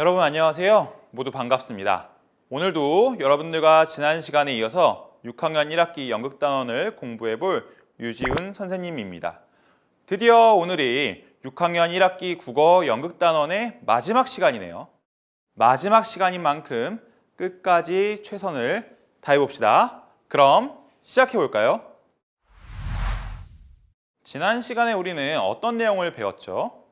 여러분 안녕하세요. 모두 반갑습니다. 오늘도 여러분들과 지난 시간에 이어서 6학년 1학기 연극단원을 공부해 볼 유지훈 선생님입니다. 드디어 오늘이 6학년 1학기 국어 연극단원의 마지막 시간이네요. 마지막 시간인 만큼 끝까지 최선을 다해 봅시다. 그럼 시작해 볼까요? 지난 시간에 우리는 어떤 내용을 배웠죠?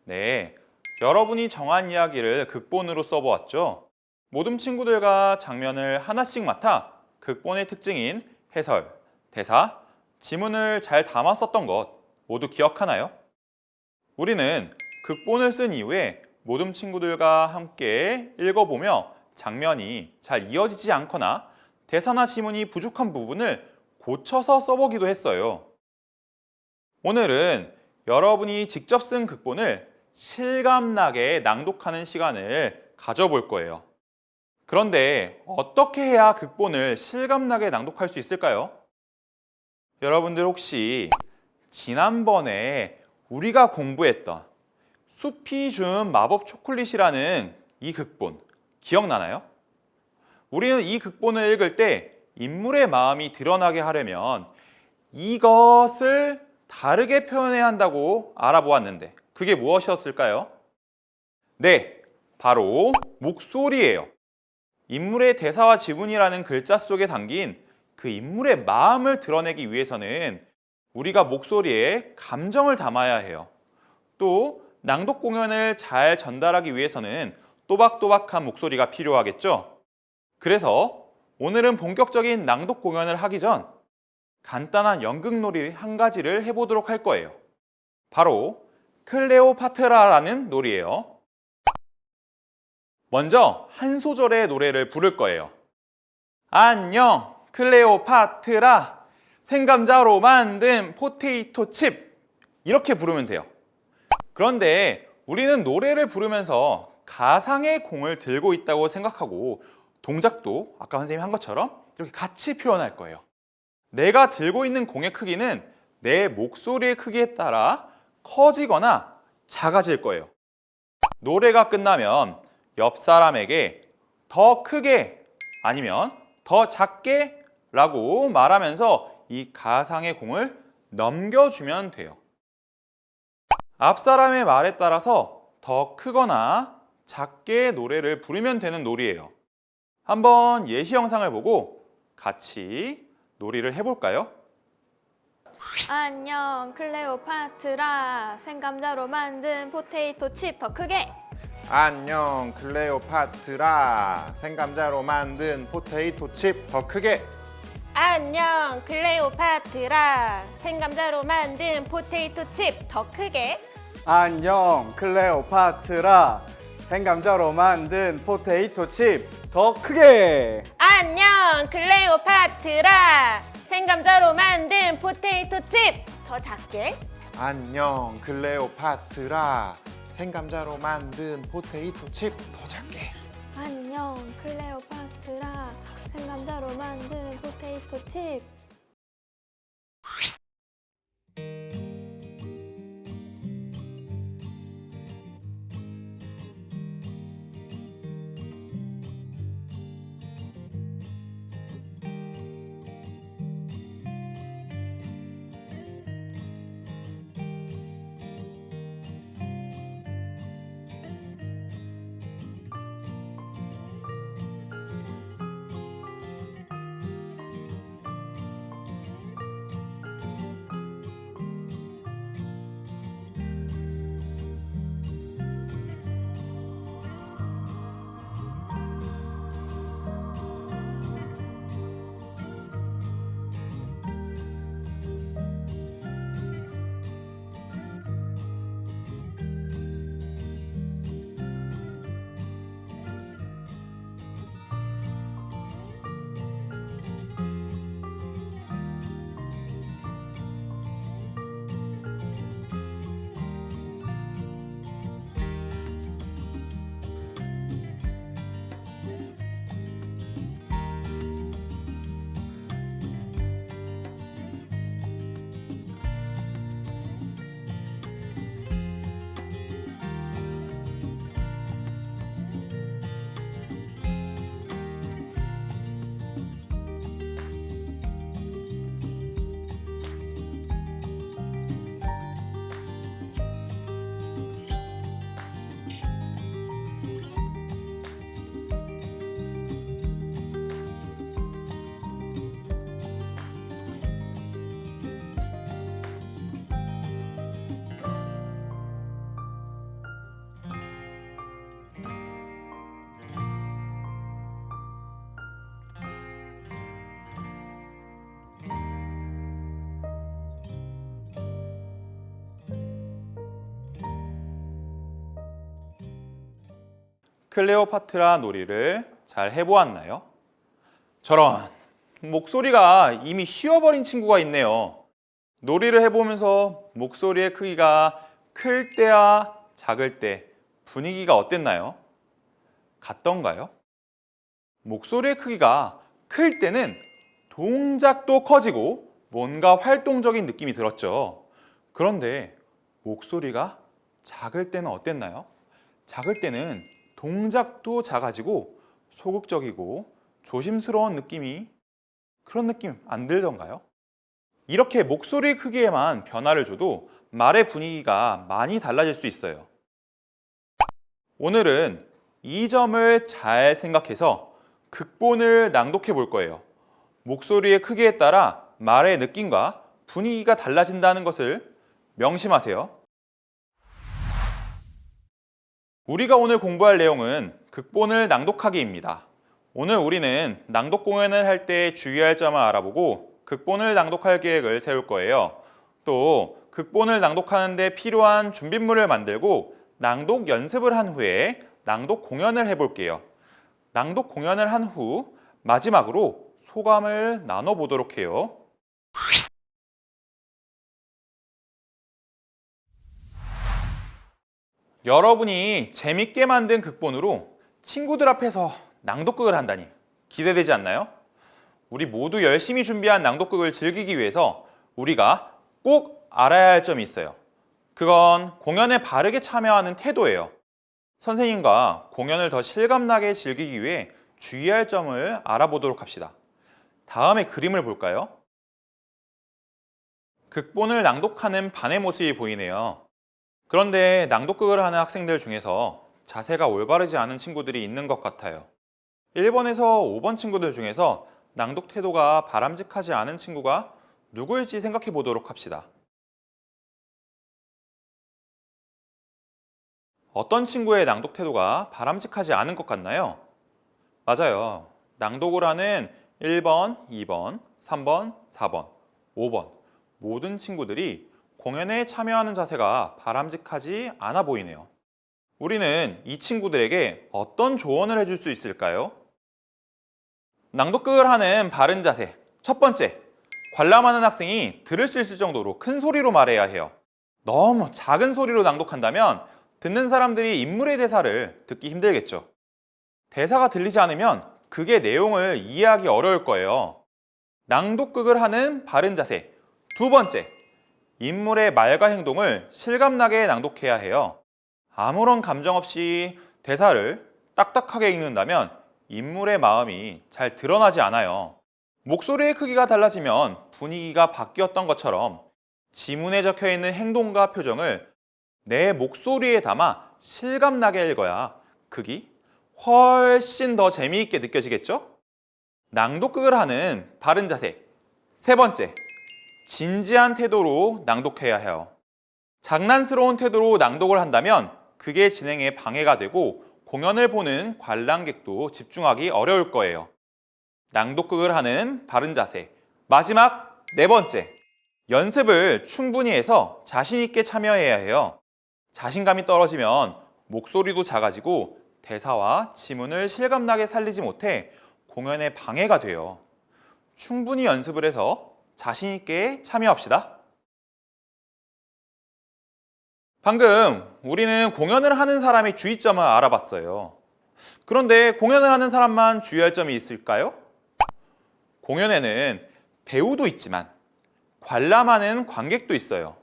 네, 여러분이 정한 이야기를 극본으로 써보았죠. 모든 친구들과 장면을 하나씩 맡아 극본의 특징인 해설, 대사, 지문을 잘 담아 썼던 것 모두 기억하나요? 우리는 극본을 쓴 이후에 모든 친구들과 함께 읽어보며 장면이 잘 이어지지 않거나 대사나 지문이 부족한 부분을 고쳐서 써보기도 했어요. 오늘은 여러분이 직접 쓴 극본을 실감나게 낭독하는 시간을 가져볼 거예요. 그런데 어떻게 해야 극본을 실감나게 낭독할 수 있을까요? 여러분들 혹시 지난번에 우리가 공부했던 숲이 준 마법 초콜릿이라는 이 극본 기억나나요? 우리는 이 극본을 읽을 때 인물의 마음이 드러나게 하려면 이것을 다르게 표현해야 한다고 알아보았는데 그게 무엇이었을까요? 네, 바로 목소리예요. 인물의 대사와 지문이라는 글자 속에 담긴 그 인물의 마음을 드러내기 위해서는 우리가 목소리에 감정을 담아야 해요. 또 낭독 공연을 잘 전달하기 위해서는 또박또박한 목소리가 필요하겠죠? 그래서 오늘은 본격적인 낭독 공연을 하기 전 간단한 연극놀이 한 가지를 해보도록 할 거예요. 바로 클레오파트라라는 놀이예요. 먼저 한 소절의 노래를 부를 거예요. 안녕, 클레오파트라, 생감자로 만든 포테이토 칩. 이렇게 부르면 돼요. 그런데 우리는 노래를 부르면서 가상의 공을 들고 있다고 생각하고 동작도 아까 선생님이 한 것처럼 이렇게 같이 표현할 거예요. 내가 들고 있는 공의 크기는 내 목소리의 크기에 따라 커지거나 작아질 거예요. 노래가 끝나면 옆 사람에게 더 크게 아니면 더 작게 라고 말하면서 이 가상의 공을 넘겨주면 돼요. 앞 사람의 말에 따라서 더 크거나 작게 노래를 부르면 되는 놀이예요. 한번 예시 영상을 보고 같이 놀이를 해볼까요? 안녕, 클레오파트라. 생감자로 만든 포테이토 칩 더 크게. 안녕, 클레오파트라. 생감자로 만든 포테이토 칩 더 크게. 안녕, 클레오파트라. 생감자로 만든 포테이토 칩 더 크게. 안녕, 클레오파트라. 생감자로 만든 포테이토 칩 더 크게. 안녕, 클레오파트라. 생감자로 만든 포테이토 칩 더 작게. 안녕, 클레오파트라. 생감자로 만든 포테이토 칩 더 작게. 안녕, 클레오파트라. 생감자로 만든 포테이토 칩. 클레오파트라 놀이를 잘 해보았나요? 저런, 목소리가 이미 쉬어버린 친구가 있네요. 놀이를 해보면서 목소리의 크기가 클 때와 작을 때 분위기가 어땠나요? 같던가요? 목소리의 크기가 클 때는 동작도 커지고 뭔가 활동적인 느낌이 들었죠. 그런데 목소리가 작을 때는 어땠나요? 작을 때는 동작도 작아지고 소극적이고 조심스러운 느낌이 그런 느낌 안 들던가요? 이렇게 목소리 크기에만 변화를 줘도 말의 분위기가 많이 달라질 수 있어요. 오늘은 이 점을 잘 생각해서 극본을 낭독해 볼 거예요. 목소리의 크기에 따라 말의 느낌과 분위기가 달라진다는 것을 명심하세요. 우리가 오늘 공부할 내용은 극본을 낭독하기입니다. 오늘 우리는 낭독 공연을 할 때 주의할 점을 알아보고 극본을 낭독할 계획을 세울 거예요. 또 극본을 낭독하는 데 필요한 준비물을 만들고 낭독 연습을 한 후에 낭독 공연을 해볼게요. 낭독 공연을 한 후 마지막으로 소감을 나눠보도록 해요. 여러분이 재밌게 만든 극본으로 친구들 앞에서 낭독극을 한다니 기대되지 않나요? 우리 모두 열심히 준비한 낭독극을 즐기기 위해서 우리가 꼭 알아야 할 점이 있어요. 그건 공연에 바르게 참여하는 태도예요. 선생님과 공연을 더 실감나게 즐기기 위해 주의할 점을 알아보도록 합시다. 다음의 그림을 볼까요? 극본을 낭독하는 반의 모습이 보이네요. 그런데 낭독극을 하는 학생들 중에서 자세가 올바르지 않은 친구들이 있는 것 같아요. 1번에서 5번 친구들 중에서 낭독 태도가 바람직하지 않은 친구가 누구일지 생각해 보도록 합시다. 어떤 친구의 낭독 태도가 바람직하지 않은 것 같나요? 맞아요. 낭독을 하는 1번, 2번, 3번, 4번, 5번 모든 친구들이 공연에 참여하는 자세가 바람직하지 않아 보이네요. 우리는 이 친구들에게 어떤 조언을 해줄 수 있을까요? 낭독극을 하는 바른 자세. 첫 번째, 관람하는 학생이 들을 수 있을 정도로 큰 소리로 말해야 해요. 너무 작은 소리로 낭독한다면 듣는 사람들이 인물의 대사를 듣기 힘들겠죠. 대사가 들리지 않으면 극의 내용을 이해하기 어려울 거예요. 낭독극을 하는 바른 자세. 두 번째, 인물의 말과 행동을 실감나게 낭독해야 해요. 아무런 감정 없이 대사를 딱딱하게 읽는다면 인물의 마음이 잘 드러나지 않아요. 목소리의 크기가 달라지면 분위기가 바뀌었던 것처럼 지문에 적혀 있는 행동과 표정을 내 목소리에 담아 실감나게 읽어야 극이 훨씬 더 재미있게 느껴지겠죠? 낭독극을 하는 바른 자세. 세 번째, 진지한 태도로 낭독해야 해요. 장난스러운 태도로 낭독을 한다면 극의 진행에 방해가 되고 공연을 보는 관람객도 집중하기 어려울 거예요. 낭독극을 하는 바른 자세. 마지막 네 번째, 연습을 충분히 해서 자신 있게 참여해야 해요. 자신감이 떨어지면 목소리도 작아지고 대사와 지문을 실감나게 살리지 못해 공연에 방해가 돼요. 충분히 연습을 해서 자신 있게 참여합시다. 방금 우리는 공연을 하는 사람의 주의점을 알아봤어요. 그런데 공연을 하는 사람만 주의할 점이 있을까요? 공연에는 배우도 있지만 관람하는 관객도 있어요.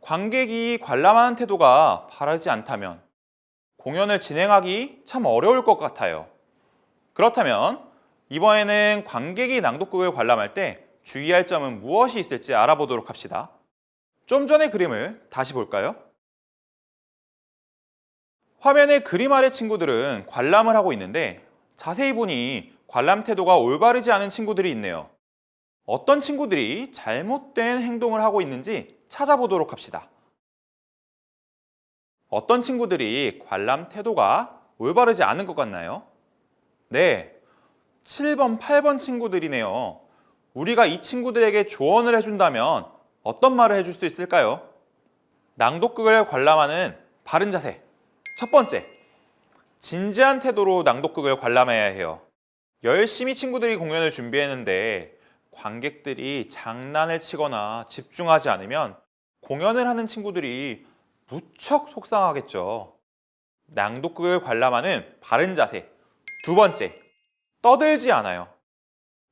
관객이 관람하는 태도가 바르지 않다면 공연을 진행하기 참 어려울 것 같아요. 그렇다면 이번에는 관객이 낭독극을 관람할 때 주의할 점은 무엇이 있을지 알아보도록 합시다. 좀 전의 그림을 다시 볼까요? 화면에 그림 아래 친구들은 관람을 하고 있는데 자세히 보니 관람 태도가 올바르지 않은 친구들이 있네요. 어떤 친구들이 잘못된 행동을 하고 있는지 찾아보도록 합시다. 어떤 친구들이 관람 태도가 올바르지 않은 것 같나요? 네, 7번, 8번 친구들이네요. 우리가 이 친구들에게 조언을 해준다면 어떤 말을 해줄 수 있을까요? 낭독극을 관람하는 바른 자세. 첫 번째, 진지한 태도로 낭독극을 관람해야 해요. 열심히 친구들이 공연을 준비했는데 관객들이 장난을 치거나 집중하지 않으면 공연을 하는 친구들이 무척 속상하겠죠. 낭독극을 관람하는 바른 자세. 두 번째, 떠들지 않아요.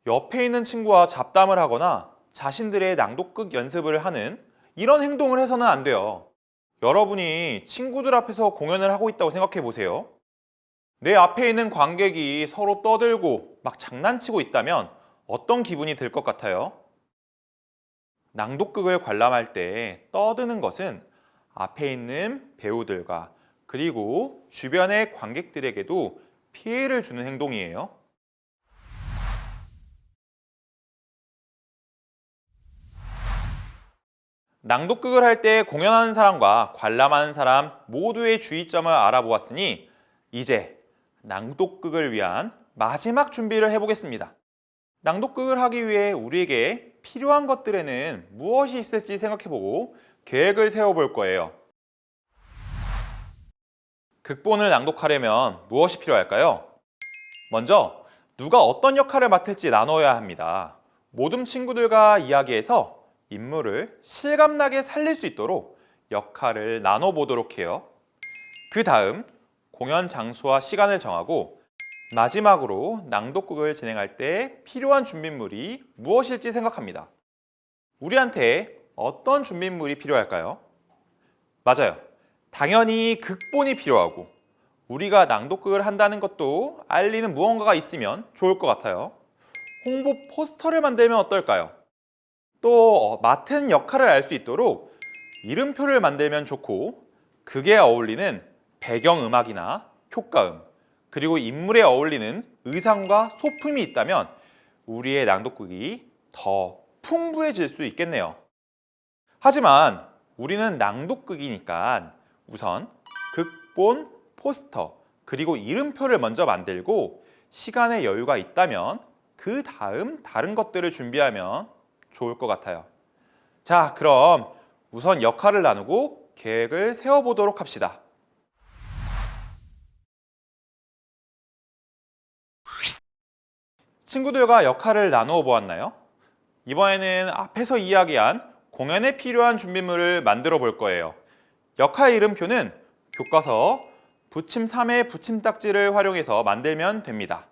옆에 있는 친구와 잡담을 하거나 자신들의 낭독극 연습을 하는 이런 행동을 해서는 안 돼요. 여러분이 친구들 앞에서 공연을 하고 있다고 생각해 보세요. 내 앞에 있는 관객이 서로 떠들고 막 장난치고 있다면 어떤 기분이 들 것 같아요? 낭독극을 관람할 때 떠드는 것은 앞에 있는 배우들과 그리고 주변의 관객들에게도 피해를 주는 행동이에요. 낭독극을 할 때 공연하는 사람과 관람하는 사람 모두의 주의점을 알아보았으니 이제 낭독극을 위한 마지막 준비를 해보겠습니다. 낭독극을 하기 위해 우리에게 필요한 것들에는 무엇이 있을지 생각해보고 계획을 세워볼 거예요. 극본을 낭독하려면 무엇이 필요할까요? 먼저 누가 어떤 역할을 맡을지 나눠야 합니다. 모든 친구들과 이야기해서 인물을 실감나게 살릴 수 있도록 역할을 나눠보도록 해요. 그 다음 공연 장소와 시간을 정하고 마지막으로 낭독극을 진행할 때 필요한 준비물이 무엇일지 생각합니다. 우리한테 어떤 준비물이 필요할까요? 맞아요. 당연히 극본이 필요하고 우리가 낭독극을 한다는 것도 알리는 무언가가 있으면 좋을 것 같아요. 홍보 포스터를 만들면 어떨까요? 또 맡은 역할을 알 수 있도록 이름표를 만들면 좋고 극에 어울리는 배경음악이나 효과음 그리고 인물에 어울리는 의상과 소품이 있다면 우리의 낭독극이 더 풍부해질 수 있겠네요. 하지만 우리는 낭독극이니까 우선 극본, 포스터, 그리고 이름표를 먼저 만들고 시간의 여유가 있다면 그 다음 다른 것들을 준비하면 좋을 것 같아요. 자, 그럼 우선 역할을 나누고 계획을 세워보도록 합시다. 친구들과 역할을 나누어 보았나요? 이번에는 앞에서 이야기한 공연에 필요한 준비물을 만들어 볼 거예요. 역할 이름표는 교과서 붙임 3의 붙임딱지를 활용해서 만들면 됩니다.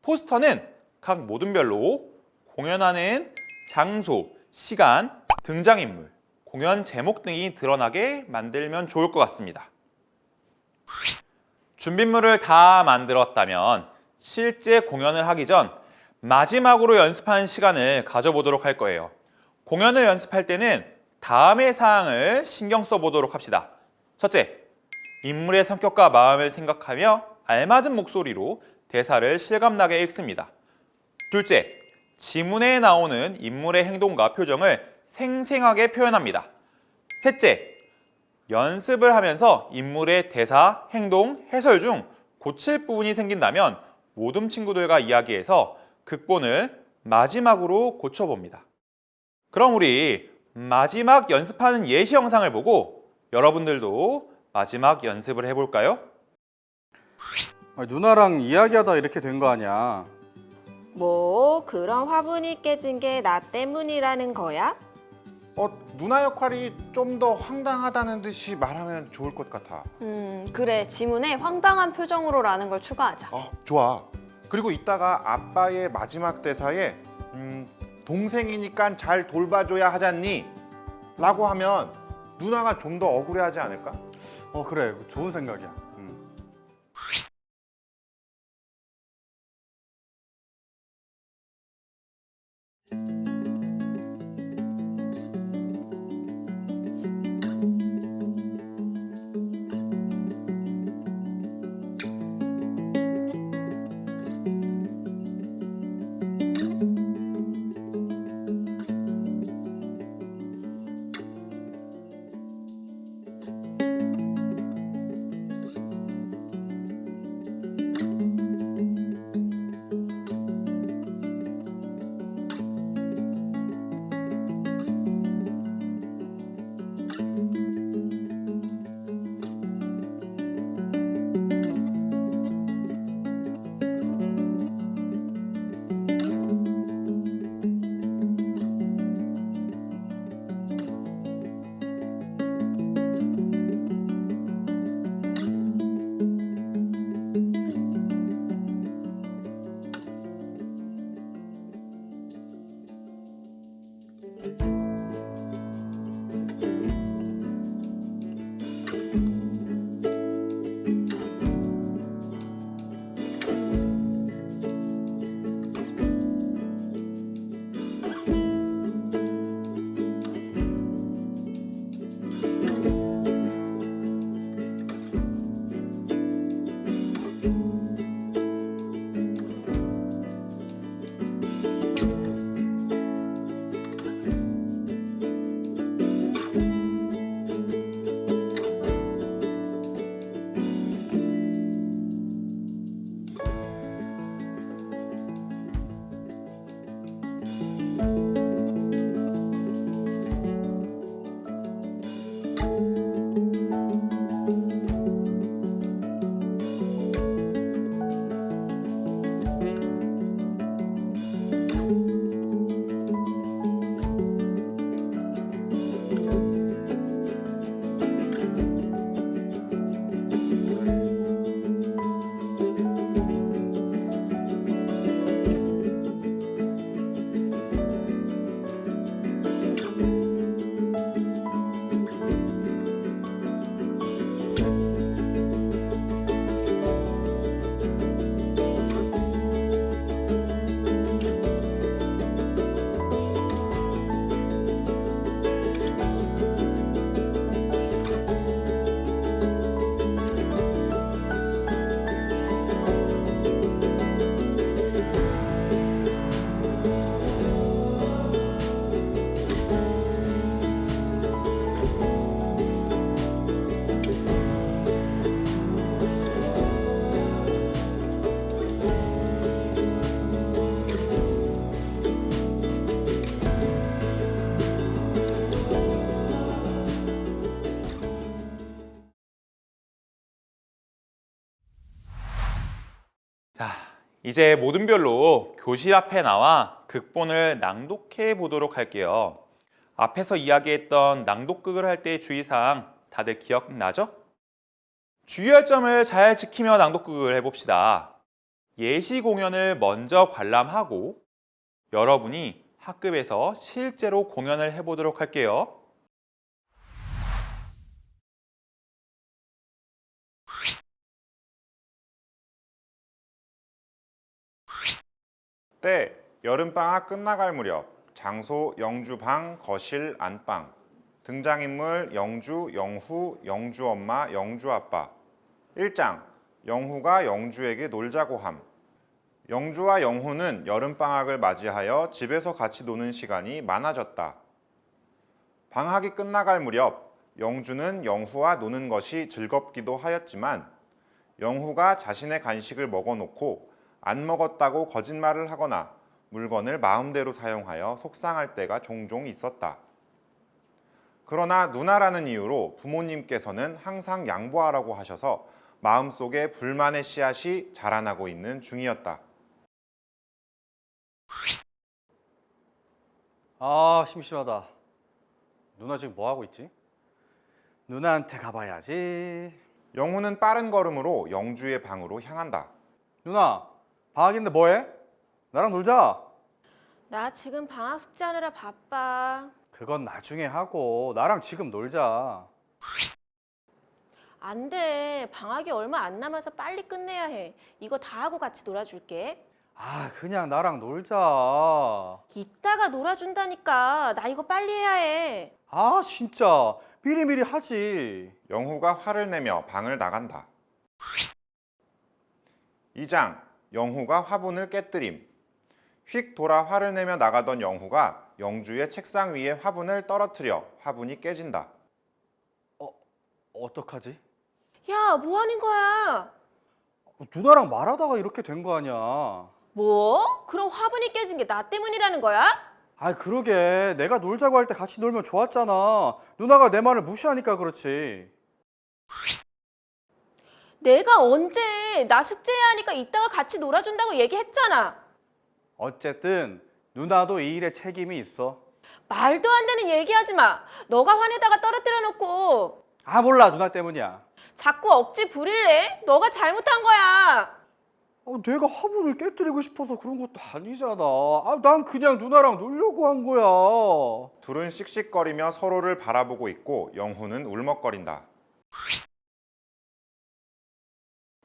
포스터는 각 모둠별로 공연하는 장소, 시간, 등장인물, 공연 제목 등이 드러나게 만들면 좋을 것 같습니다. 준비물을 다 만들었다면 실제 공연을 하기 전 마지막으로 연습하는 시간을 가져보도록 할 거예요. 공연을 연습할 때는 다음의 사항을 신경 써보도록 합시다. 첫째, 인물의 성격과 마음을 생각하며 알맞은 목소리로 대사를 실감나게 읽습니다. 둘째, 지문에 나오는 인물의 행동과 표정을 생생하게 표현합니다. 셋째, 연습을 하면서 인물의 대사, 행동, 해설 중 고칠 부분이 생긴다면 모든 친구들과 이야기해서 극본을 마지막으로 고쳐봅니다. 그럼 우리 마지막 연습하는 예시 영상을 보고 여러분들도 마지막 연습을 해볼까요? 누나랑 이야기하다 이렇게 된 거 아니야. 뭐 그런 화분이 깨진 게 나 때문이라는 거야? 누나 역할이 좀 더 황당하다는 듯이 말하면 좋을 것 같아. 그래. 지문에 황당한 표정으로라는 걸 추가하자. 좋아. 그리고 이따가 아빠의 마지막 대사에 동생이니까 잘 돌봐줘야 하잖니? 라고 하면 누나가 좀 더 억울해하지 않을까? 그래, 좋은 생각이야. 이제 모든 별로 교실 앞에 나와 극본을 낭독해 보도록 할게요. 앞에서 이야기했던 낭독극을 할 때의 주의사항 다들 기억나죠? 주의할 점을 잘 지키며 낭독극을 해봅시다. 예시 공연을 먼저 관람하고 여러분이 학급에서 실제로 공연을 해보도록 할게요. 때 여름방학 끝나갈 무렵 장소 영주 방, 거실, 안방 등장인물 영주, 영후, 영주 엄마, 영주 아빠 1장 영후가 영주에게 놀자고 함 영주와 영후는 여름방학을 맞이하여 집에서 같이 노는 시간이 많아졌다. 방학이 끝나갈 무렵 영주는 영후와 노는 것이 즐겁기도 하였지만 영후가 자신의 간식을 먹어놓고 안 먹었다고 거짓말을 하거나 물건을 마음대로 사용하여 속상할 때가 종종 있었다. 그러나 누나라는 이유로 부모님께서는 항상 양보하라고 하셔서 마음속에 불만의 씨앗이 자라나고 있는 중이었다. 아, 심심하다. 누나 지금 뭐 하고 있지? 누나한테 가봐야지. 영후는 빠른 걸음으로 영주의 방으로 향한다. 누나, 방학인데 뭐해? 나랑 놀자. 나 지금 방학 숙제하느라 바빠. 그건 나중에 하고 나랑 지금 놀자. 안 돼. 방학이 얼마 안 남아서 빨리 끝내야 해. 이거 다 하고 같이 놀아줄게. 아, 그냥 나랑 놀자. 이따가 놀아준다니까. 나 이거 빨리 해야 해. 아, 진짜 미리미리 하지. 영후가 화를 내며 방을 나간다. 2장 영후가 화분을 깨뜨림. 휙 돌아 화를 내며 나가던 영후가 영주의 책상 위에 화분을 떨어뜨려 화분이 깨진다. 어떡하지? 야, 뭐 하는 거야? 누나랑 말하다가 이렇게 된 거 아니야. 뭐? 그럼 화분이 깨진 게 나 때문이라는 거야? 아, 그러게. 내가 놀자고 할 때 같이 놀면 좋았잖아. 누나가 내 말을 무시하니까 그렇지. 내가 언제 나 숙제해야 하니까 이따가 같이 놀아준다고 얘기했잖아. 어쨌든 누나도 이 일에 책임이 있어. 말도 안 되는 얘기하지 마. 너가 화내다가 떨어뜨려 놓고 아, 몰라. 누나 때문이야. 자꾸 억지 부릴래? 너가 잘못한 거야. 내가 화분을 깨뜨리고 싶어서 그런 것도 아니잖아. 아, 난 그냥 누나랑 놀려고 한 거야. 둘은 씩씩거리며 서로를 바라보고 있고 영후는 울먹거린다.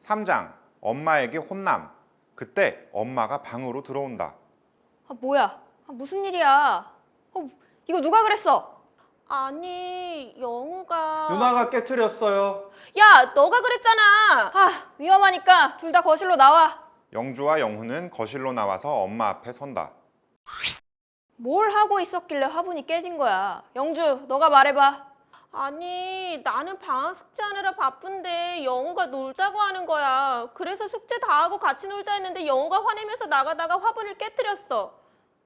3장 엄마에게 혼남. 그때 엄마가 방으로 들어온다. 아, 뭐야? 아, 무슨 일이야? 이거 누가 그랬어? 아니, 영우가 누나가 깨뜨렸어요. 야, 너가 그랬잖아. 아, 위험하니까 둘 다 거실로 나와. 영주와 영후는 거실로 나와서 엄마 앞에 선다. 뭘 하고 있었길래 화분이 깨진 거야? 영주, 너가 말해봐. 아니, 나는 방학 숙제하느라 바쁜데 영우가 놀자고 하는 거야. 그래서 숙제 다 하고 같이 놀자 했는데 영우가 화내면서 나가다가 화분을 깨뜨렸어.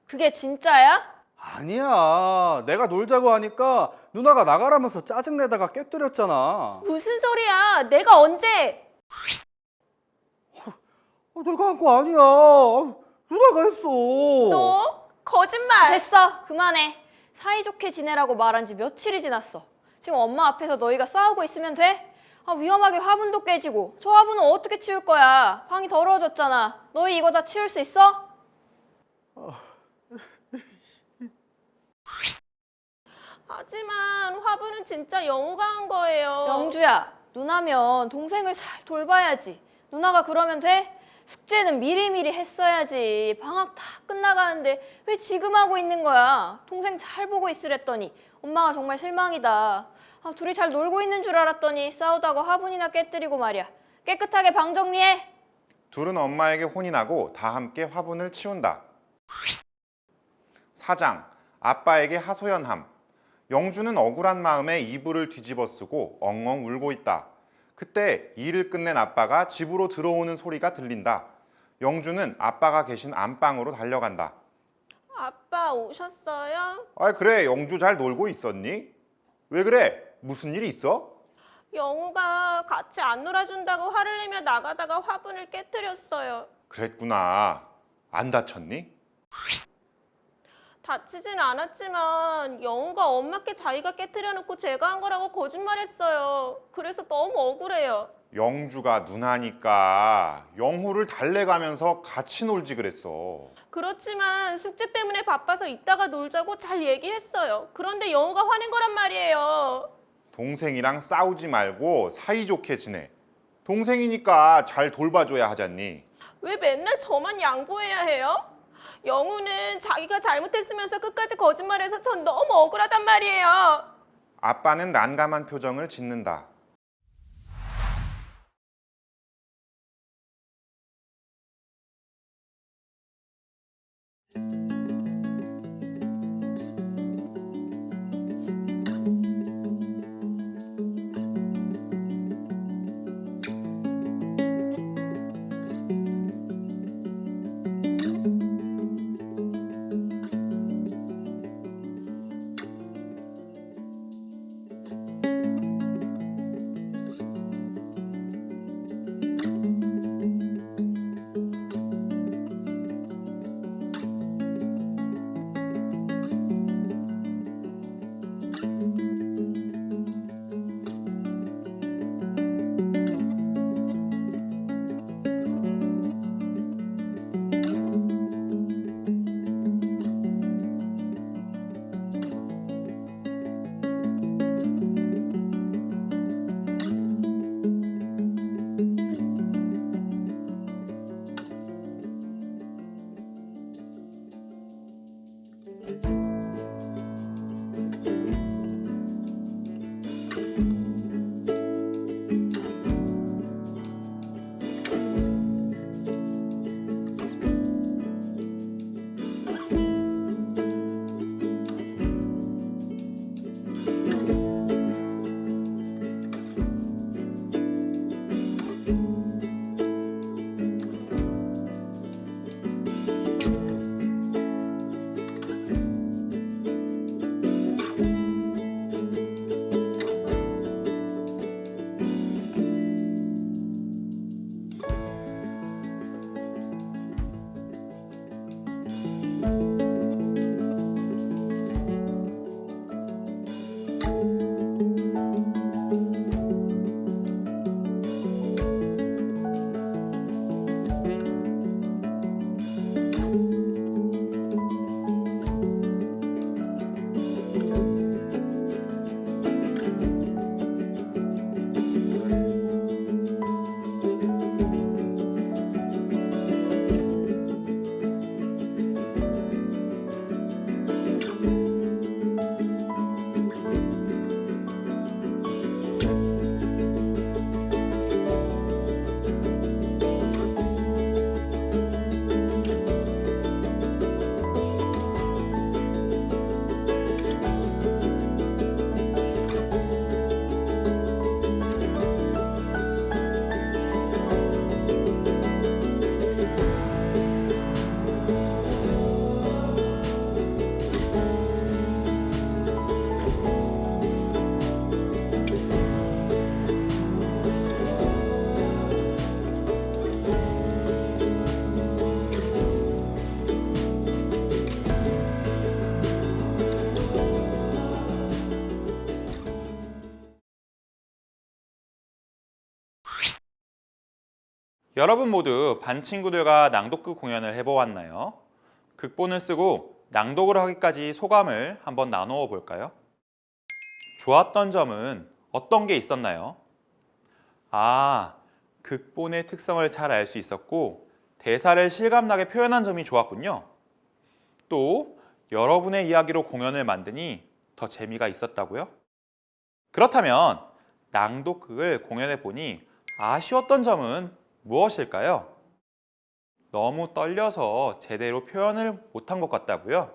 그게 진짜야? 아니야. 내가 놀자고 하니까 누나가 나가라면서 짜증내다가 깨뜨렸잖아. 무슨 소리야? 내가 언제? 내가 한 거 아니야. 누나가 했어. 너? 거짓말. 됐어, 그만해. 사이좋게 지내라고 말한 지 며칠이 지났어. 지금 엄마 앞에서 너희가 싸우고 있으면 돼? 아, 위험하게 화분도 깨지고 저 화분은 어떻게 치울 거야? 방이 더러워졌잖아. 너희 이거 다 치울 수 있어? 하지만 화분은 진짜 영우가 한 거예요. 영주야, 누나면 동생을 잘 돌봐야지. 누나가 그러면 돼? 숙제는 미리미리 했어야지. 방학 다 끝나가는데 왜 지금 하고 있는 거야? 동생 잘 보고 있으랬더니 엄마가 정말 실망이다. 아, 둘이 잘 놀고 있는 줄 알았더니 싸우다가 화분이나 깨뜨리고 말이야. 깨끗하게 방 정리해. 둘은 엄마에게 혼이 나고 다 함께 화분을 치운다. 4장 아빠에게 하소연함. 영주는 억울한 마음에 이불을 뒤집어 쓰고 엉엉 울고 있다. 그때 일을 끝낸 아빠가 집으로 들어오는 소리가 들린다. 영주는 아빠가 계신 안방으로 달려간다. 아빠 오셨어요? 아, 그래, 영주 잘 놀고 있었니? 왜 그래? 무슨 일이 있어? 영우가 같이 안 놀아준다고 화를 내며 나가다가 화분을 깨뜨렸어요. 그랬구나. 안 다쳤니? 다치진 않았지만 영우가 엄마께 자기가 깨트려 놓고 제가 한 거라고 거짓말했어요. 그래서 너무 억울해요. 영주가 누나니까 영후를 달래가면서 같이 놀지 그랬어. 그렇지만 숙제 때문에 바빠서 이따가 놀자고 잘 얘기했어요. 그런데 영우가 화낸 거란 말이에요. 동생이랑 싸우지 말고 사이좋게 지내. 동생이니까 잘 돌봐줘야 하잖니. 왜 맨날 저만 양보해야 해요? 영우는 자기가 잘못했으면서 끝까지 거짓말해서 전 너무 억울하단 말이에요. 아빠는 난감한 표정을 짓는다. 여러분 모두 반 친구들과 낭독극 공연을 해보았나요? 극본을 쓰고 낭독을 하기까지 소감을 한번 나누어 볼까요? 좋았던 점은 어떤 게 있었나요? 극본의 특성을 잘 알 수 있었고 대사를 실감나게 표현한 점이 좋았군요. 또 여러분의 이야기로 공연을 만드니 더 재미가 있었다고요? 그렇다면 낭독극을 공연해 보니 아쉬웠던 점은 무엇일까요? 너무 떨려서 제대로 표현을 못한 것 같다고요?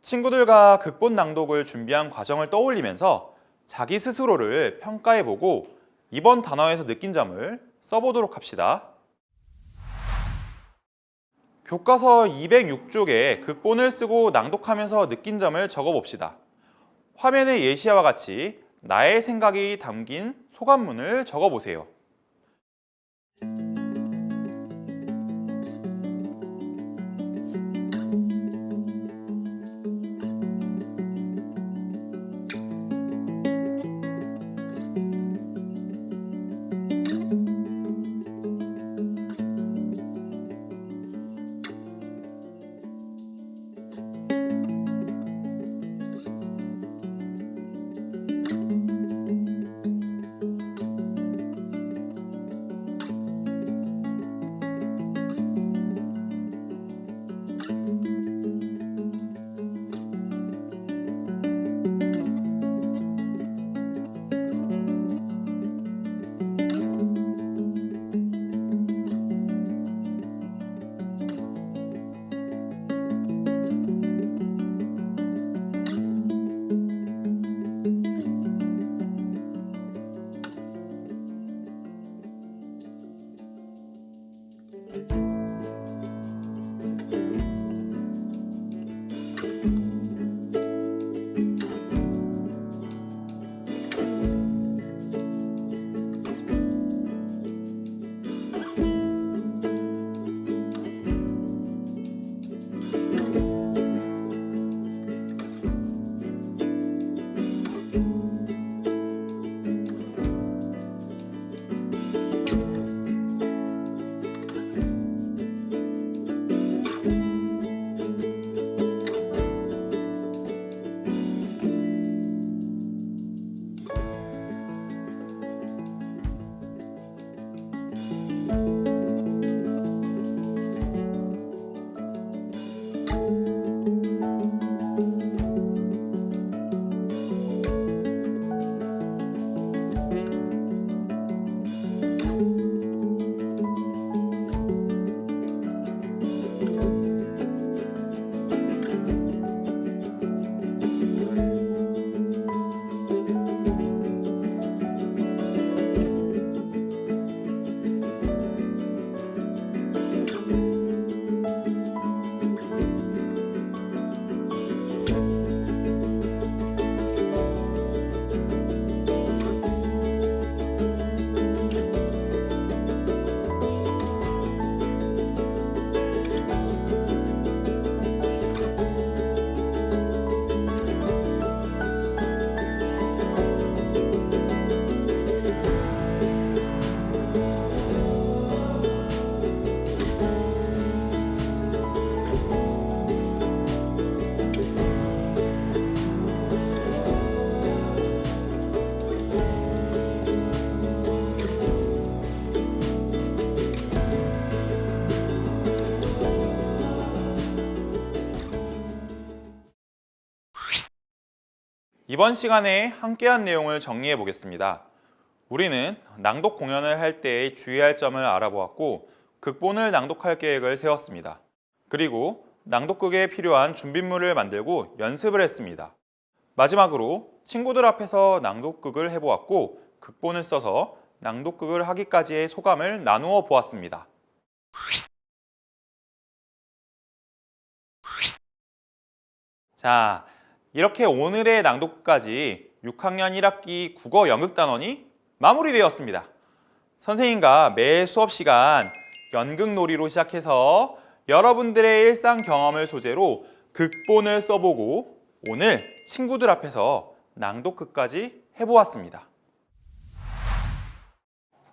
친구들과 극본 낭독을 준비한 과정을 떠올리면서 자기 스스로를 평가해보고 이번 단어에서 느낀 점을 써보도록 합시다. 교과서 206쪽에 극본을 쓰고 낭독하면서 느낀 점을 적어봅시다. 화면의 예시와 같이 나의 생각이 담긴 소감문을 적어보세요. 이번 시간에 함께한 내용을 정리해 보겠습니다. 우리는 낭독 공연을 할 때 주의할 점을 알아보았고 극본을 낭독할 계획을 세웠습니다. 그리고 낭독극에 필요한 준비물을 만들고 연습을 했습니다. 마지막으로 친구들 앞에서 낭독극을 해보았고 극본을 써서 낭독극을 하기까지의 소감을 나누어 보았습니다. 자, 이렇게 오늘의 낭독극까지 6학년 1학기 국어 연극단원이 마무리되었습니다. 선생님과 매 수업 시간 연극놀이로 시작해서 여러분들의 일상 경험을 소재로 극본을 써보고 오늘 친구들 앞에서 낭독극까지 해보았습니다.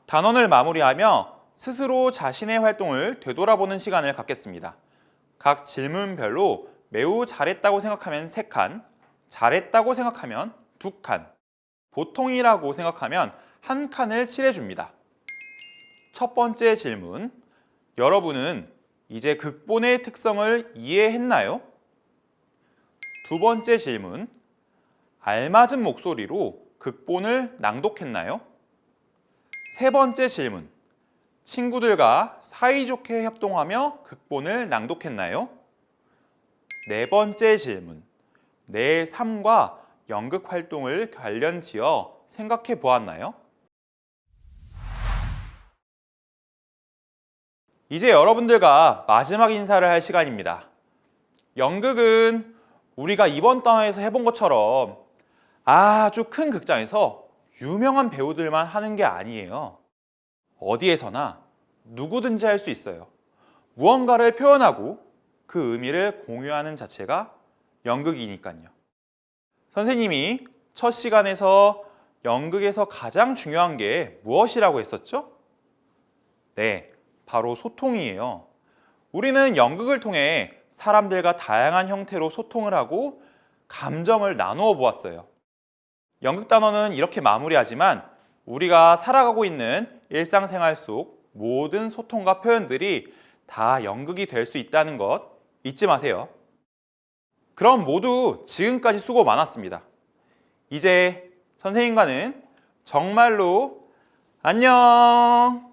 단원을 마무리하며 스스로 자신의 활동을 되돌아보는 시간을 갖겠습니다. 각 질문별로 매우 잘했다고 생각하면 3칸, 잘했다고 생각하면 2칸, 보통이라고 생각하면 1칸을 칠해줍니다. 첫 번째 질문, 여러분은 이제 극본의 특성을 이해했나요? 두 번째 질문, 알맞은 목소리로 극본을 낭독했나요? 세 번째 질문, 친구들과 사이좋게 협동하며 극본을 낭독했나요? 네 번째 질문, 내 삶과 연극 활동을 관련 지어 생각해 보았나요? 이제 여러분들과 마지막 인사를 할 시간입니다. 연극은 우리가 이번 단원에서 해본 것처럼 아주 큰 극장에서 유명한 배우들만 하는 게 아니에요. 어디에서나 누구든지 할 수 있어요. 무언가를 표현하고 그 의미를 공유하는 자체가 연극이니까요. 선생님이 첫 시간에서 연극에서 가장 중요한 게 무엇이라고 했었죠? 네, 바로 소통이에요. 우리는 연극을 통해 사람들과 다양한 형태로 소통을 하고 감정을 나누어 보았어요. 연극 단원은 이렇게 마무리하지만 우리가 살아가고 있는 일상생활 속 모든 소통과 표현들이 다 연극이 될 수 있다는 것 잊지 마세요. 그럼 모두 지금까지 수고 많았습니다. 이제 선생님과는 정말로 안녕!